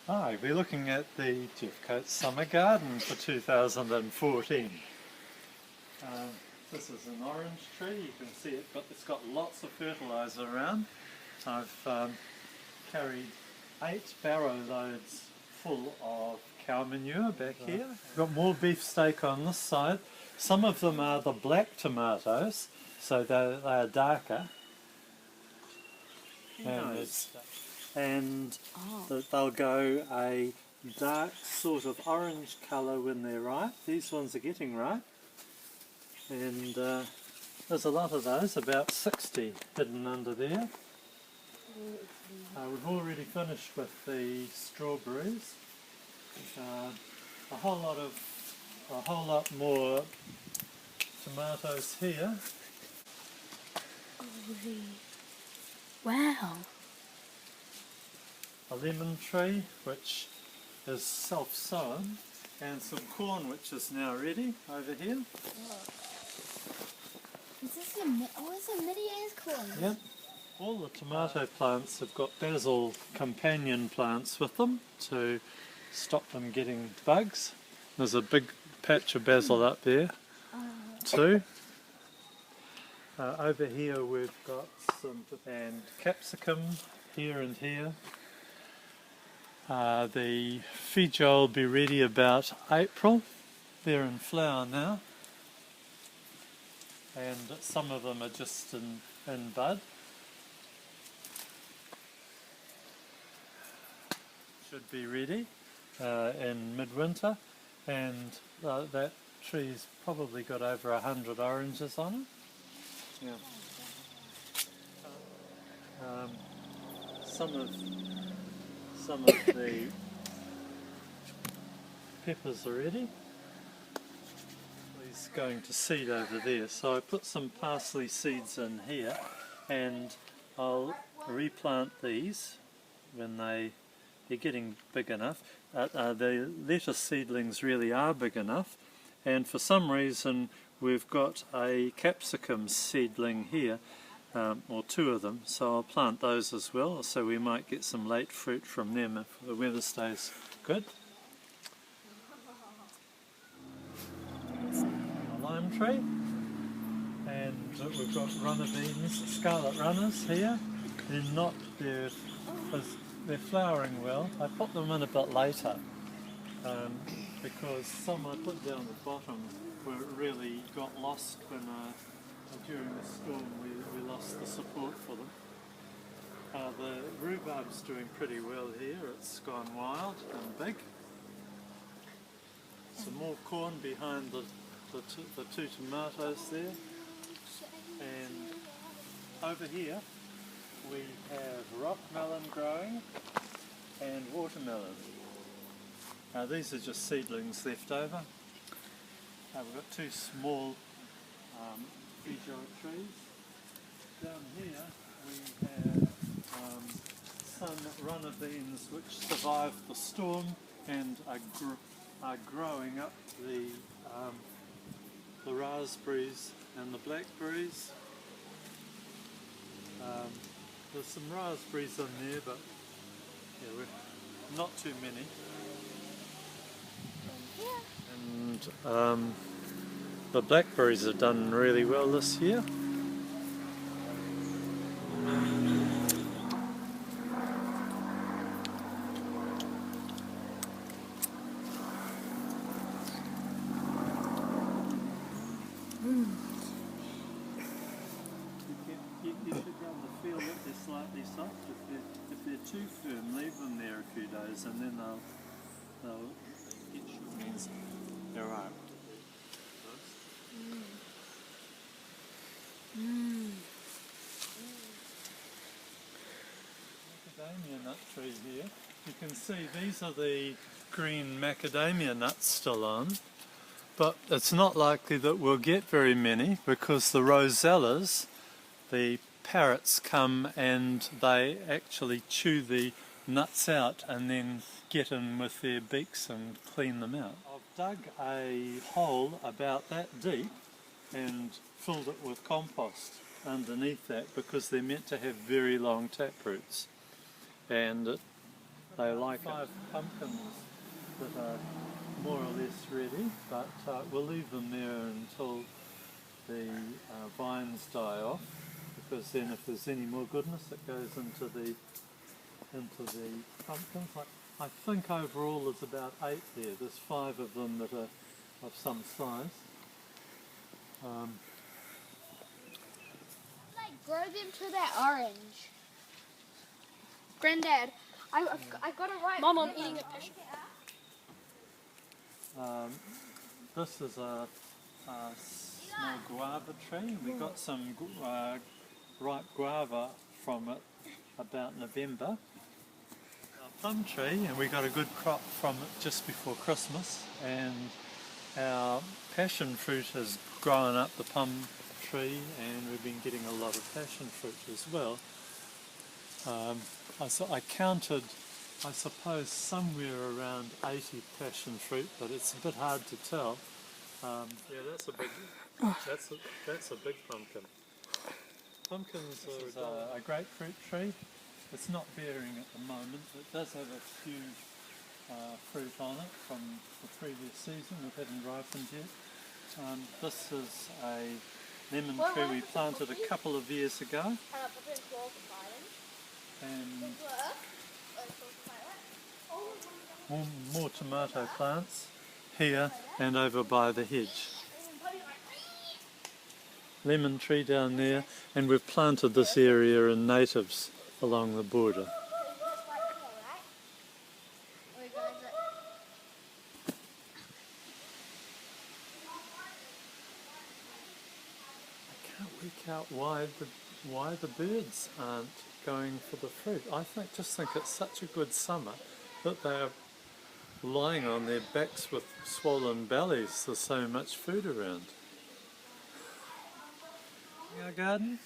Hi, we're looking at the Jeff Coates Summer Garden for 2014. This is an orange tree, you can see it, but it's got lots of fertiliser around. I've carried 8 barrow loads full of cow manure back here. Got more beefsteak on this side. Some of them are the black tomatoes, so they are darker. And they'll go a dark sort of orange colour when they're ripe. These ones are getting ripe, and there's a lot of those, about 60 hidden under there. We've already finished with the strawberries. A whole lot more tomatoes here. Wow. A lemon tree which is self-sown, and some corn which is now ready over here. Is this a mini-ass corn? Yep. All the tomato plants have got basil companion plants with them to stop them getting bugs. There's a big patch of basil up there too. Over here we've got some capsicum here and here. The feijoa will be ready about April. They're in flower now, and some of them are just in bud. Should be ready in midwinter, and that tree's probably got over 100 oranges on it. Yeah. Some of the peppers are ready. He's going to seed over there, so I put some parsley seeds in here, and I'll replant these when they're getting big enough. The lettuce seedlings really are big enough, and for some reason we've got a capsicum seedling here, or 2 of them, so I'll plant those as well, so we might get some late fruit from them if the weather stays good. A lime tree, and we've got runner beans, scarlet runners here. They're flowering well. I put them in a bit later because some I put down the bottom where it really got lost when during the storm we lost the support for them. The rhubarb's doing pretty well here. It's gone wild and big. Some more corn behind the 2 tomatoes there. And over here we have rock melon growing and watermelon. These are just seedlings left over. We've got 2 small feijoa trees. Down here we have some runner beans which survived the storm and are growing up the raspberries and the blackberries. There's some raspberries in there, but yeah, not too many. And the blackberries have done really well this year. You should be able to feel that they're slightly soft. If they're too firm, leave them there a few days, and then they'll get your means they're right. Macadamia nut tree here. You can see these are the green macadamia nuts still on, but it's not likely that we'll get very many because the rosellas, the parrots come and they actually chew the nuts out and then get in with their beaks and clean them out. I've dug a hole about that deep and filled it with compost underneath that because they're meant to have very long taproots, and they like 5 pumpkins that are more or less ready, but we'll leave them there until the vines die off, because then if there's any more goodness it goes into the pumpkins. I think overall there's about 8 there. There's 5 of them that are of some size. Like grow them till they're orange. Grandad, I got it right. Mom, I'm eating a passion. This is a small guava tree. We got some ripe guava from it about November. Our plum tree, and we got a good crop from it just before Christmas, and our passion fruit has grown up the plum tree, and we've been getting a lot of passion fruit as well. I counted, I suppose, somewhere around 80 passion fruit, but it's a bit hard to tell. Yeah, that's a big pumpkin. Pumpkins is a grapefruit tree. It's not bearing at the moment. It does have a huge fruit on it from the previous season. It hadn't ripened yet. This is a lemon tree we planted a couple of years ago. And more tomato plants here and over by the hedge. Lemon tree down there, and we've planted this area in natives along the border. I can't work out why the birds aren't going for the fruit. I just think it's such a good summer that they're lying on their backs with swollen bellies. There's so much food around. In our garden,